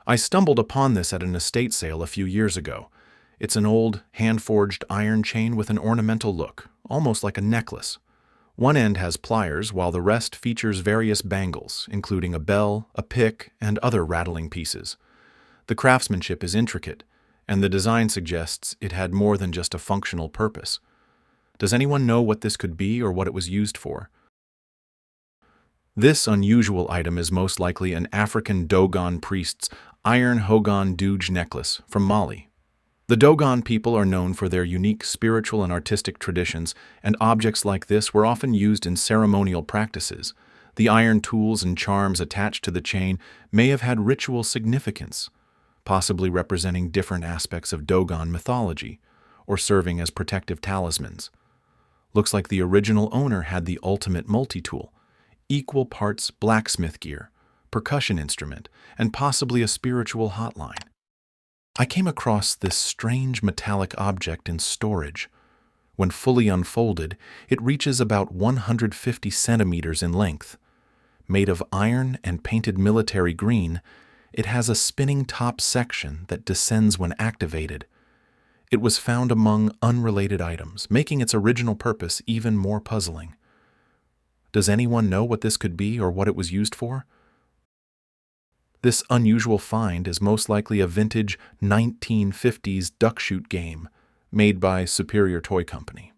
I stumbled upon this at an estate sale a few years ago. It's an old, hand-forged iron chain with an ornamental look, almost like a necklace. One end has pliers, while the rest features various bangles, including a bell, a pick, and other rattling pieces. The craftsmanship is intricate, and the design suggests it had more than just a functional purpose. Does anyone know what this could be or what it was used for? This unusual item is most likely an African Dogon priest's iron Hogan Douge necklace from Mali. The Dogon people are known for their unique spiritual and artistic traditions, and objects like this were often used in ceremonial practices. The iron tools and charms attached to the chain may have had ritual significance, possibly representing different aspects of Dogon mythology, or serving as protective talismans. Looks like the original owner had the ultimate multi-tool, equal parts blacksmith gear, percussion instrument, and possibly a spiritual hotline. I came across this strange metallic object in storage. When fully unfolded, it reaches about 150 centimeters in length. Made of iron and painted military green, it has a spinning top section that descends when activated. It was found among unrelated items, making its original purpose even more puzzling. Does anyone know what this could be or what it was used for? This unusual find is most likely a vintage 1950s duck shoot game made by Superior Toy Company.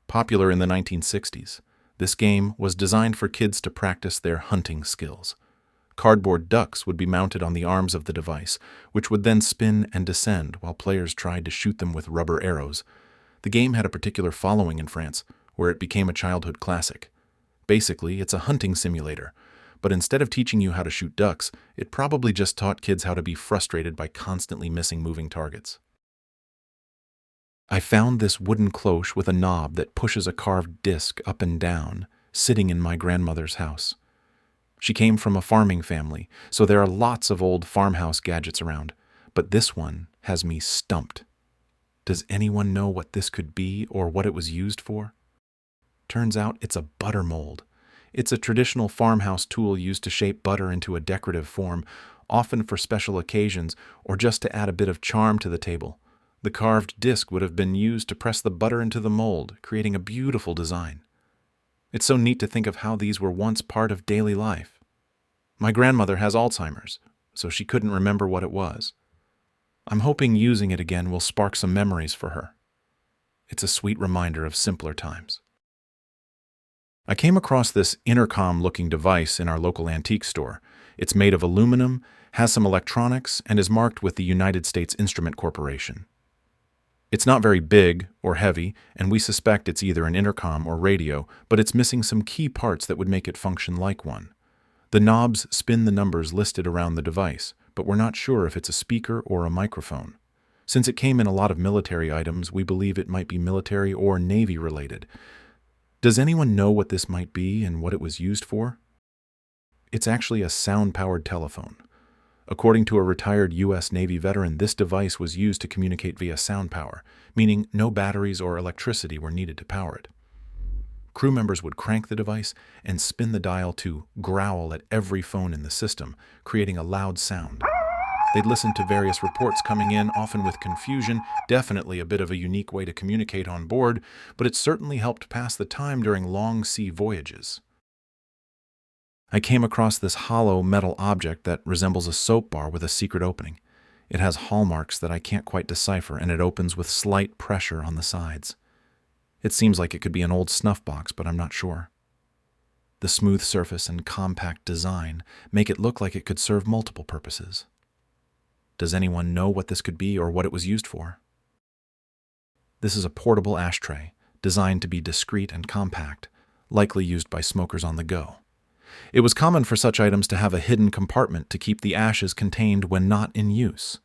Popular in the 1960s, this game was designed for kids to practice their hunting skills. Cardboard ducks would be mounted on the arms of the device, which would then spin and descend while players tried to shoot them with rubber arrows. The game had a particular following in France, where it became a childhood classic. Basically, it's a hunting simulator, but instead of teaching you how to shoot ducks, it probably just taught kids how to be frustrated by constantly missing moving targets. I found this wooden cloche with a knob that pushes a carved disc up and down, sitting in my grandmother's house. She came from a farming family, so there are lots of old farmhouse gadgets around, but this one has me stumped. Does anyone know what this could be or what it was used for? Turns out it's a butter mold. It's a traditional farmhouse tool used to shape butter into a decorative form, often for special occasions or just to add a bit of charm to the table. The carved disc would have been used to press the butter into the mold, creating a beautiful design. It's so neat to think of how these were once part of daily life. My grandmother has Alzheimer's, so she couldn't remember what it was. I'm hoping using it again will spark some memories for her. It's a sweet reminder of simpler times. I came across this intercom-looking device in our local antique store. It's made of aluminum, has some electronics, and is marked with the United States Instrument Corporation. It's not very big or heavy, and we suspect it's either an intercom or radio, but it's missing some key parts that would make it function like one. The knobs spin the numbers listed around the device, but we're not sure if it's a speaker or a microphone. Since it came in a lot of military items, we believe it might be military or Navy related. Does anyone know what this might be and what it was used for? It's actually a sound-powered telephone. According to a retired U.S. Navy veteran, this device was used to communicate via sound power, meaning no batteries or electricity were needed to power it. Crew members would crank the device and spin the dial to growl at every phone in the system, creating a loud sound. They'd listen to various reports coming in, often with confusion, definitely a bit of a unique way to communicate on board, but it certainly helped pass the time during long sea voyages. I came across this hollow metal object that resembles a soap bar with a secret opening. It has hallmarks that I can't quite decipher, and it opens with slight pressure on the sides. It seems like it could be an old snuff box, but I'm not sure. The smooth surface and compact design make it look like it could serve multiple purposes. Does anyone know what this could be or what it was used for? This is a portable ashtray, designed to be discreet and compact, likely used by smokers on the go. It was common for such items to have a hidden compartment to keep the ashes contained when not in use.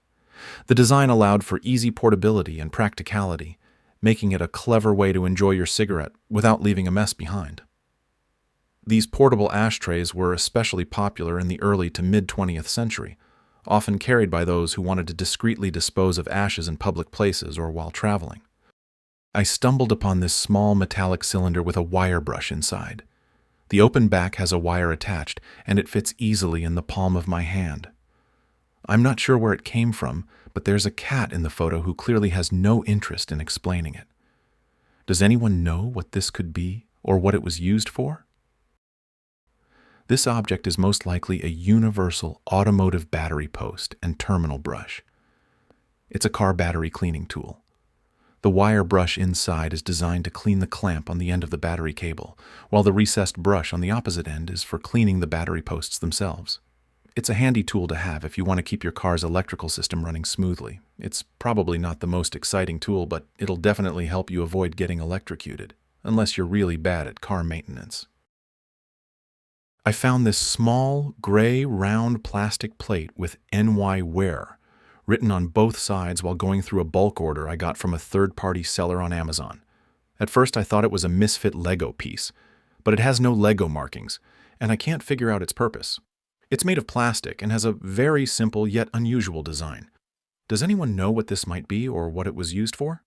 The design allowed for easy portability and practicality, making it a clever way to enjoy your cigarette without leaving a mess behind. These portable ashtrays were especially popular in the early to mid-20th century, often carried by those who wanted to discreetly dispose of ashes in public places or while traveling. I stumbled upon this small metallic cylinder with a wire brush inside. The open back has a wire attached, and it fits easily in the palm of my hand. I'm not sure where it came from, but there's a cat in the photo who clearly has no interest in explaining it. Does anyone know what this could be or what it was used for? This object is most likely a universal automotive battery post and terminal brush. It's a car battery cleaning tool. The wire brush inside is designed to clean the clamp on the end of the battery cable, while the recessed brush on the opposite end is for cleaning the battery posts themselves. It's a handy tool to have if you want to keep your car's electrical system running smoothly. It's probably not the most exciting tool, but it'll definitely help you avoid getting electrocuted, unless you're really bad at car maintenance. I found this small, gray, round plastic plate with NY Wear written on both sides while going through a bulk order I got from a third-party seller on Amazon. At first I thought it was a misfit Lego piece, but it has no Lego markings, and I can't figure out its purpose. It's made of plastic and has a very simple yet unusual design. Does anyone know what this might be or what it was used for?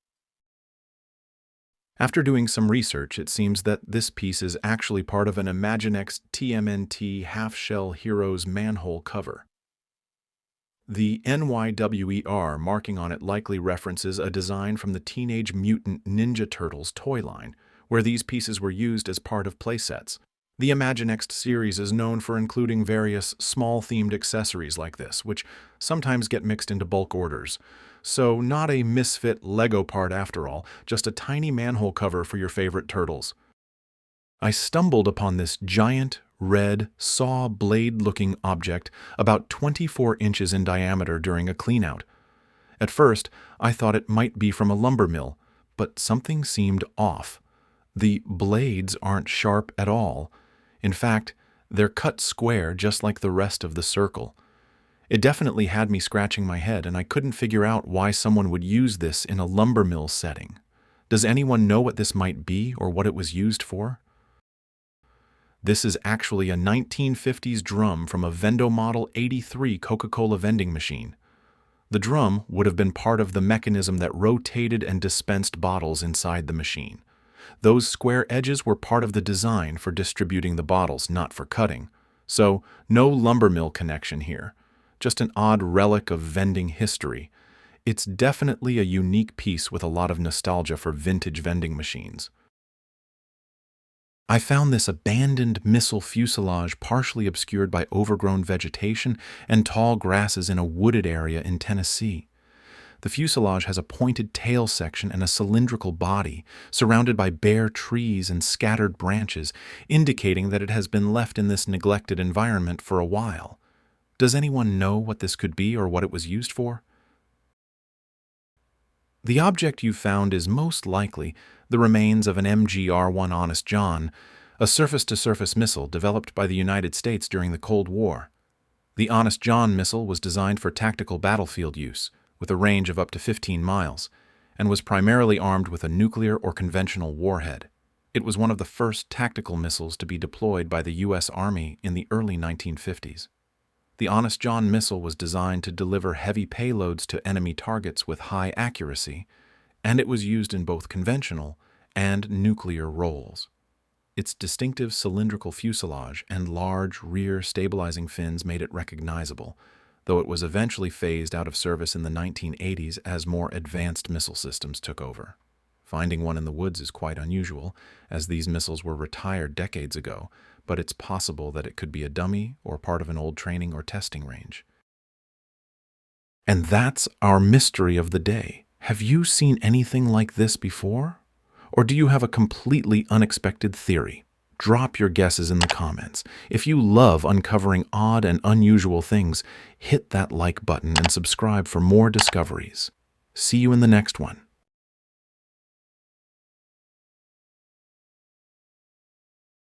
After doing some research, it seems that this piece is actually part of an Imaginext TMNT half-shell Heroes manhole cover. The NYWER marking on it likely references a design from the Teenage Mutant Ninja Turtles toy line, where these pieces were used as part of playsets. The Imaginext series is known for including various small-themed accessories like this, which sometimes get mixed into bulk orders. So not a misfit Lego part after all, just a tiny manhole cover for your favorite turtles. I stumbled upon this giant, red, saw blade-looking object about 24 inches in diameter during a cleanout. At first, I thought it might be from a lumber mill, but something seemed off. The blades aren't sharp at all. In fact, they're cut square just like the rest of the circle. It definitely had me scratching my head, and I couldn't figure out why someone would use this in a lumber mill setting. Does anyone know what this might be or what it was used for? This is actually a 1950s drum from a Vendo Model 83 Coca-Cola vending machine. The drum would have been part of the mechanism that rotated and dispensed bottles inside the machine. Those square edges were part of the design for distributing the bottles, not for cutting. So, no lumber mill connection here. Just an odd relic of vending history. It's definitely a unique piece with a lot of nostalgia for vintage vending machines. I found this abandoned missile fuselage partially obscured by overgrown vegetation and tall grasses in a wooded area in Tennessee. The fuselage has a pointed tail section and a cylindrical body, surrounded by bare trees and scattered branches, indicating that it has been left in this neglected environment for a while. Does anyone know what this could be or what it was used for? The object you found is most likely the remains of an MGR-1 Honest John, a surface-to-surface missile developed by the United States during the Cold War. The Honest John missile was designed for tactical battlefield use, with a range of up to 15 miles, and was primarily armed with a nuclear or conventional warhead. It was one of the first tactical missiles to be deployed by the U.S. Army in the early 1950s. The Honest John missile was designed to deliver heavy payloads to enemy targets with high accuracy, and it was used in both conventional and nuclear roles. Its distinctive cylindrical fuselage and large rear stabilizing fins made it recognizable, though it was eventually phased out of service in the 1980s as more advanced missile systems took over. Finding one in the woods is quite unusual, as these missiles were retired decades ago, but it's possible that it could be a dummy or part of an old training or testing range. And that's our mystery of the day. Have you seen anything like this before? Or do you have a completely unexpected theory? Drop your guesses in the comments. If you love uncovering odd and unusual things, hit that like button and subscribe for more discoveries. See you in the next one.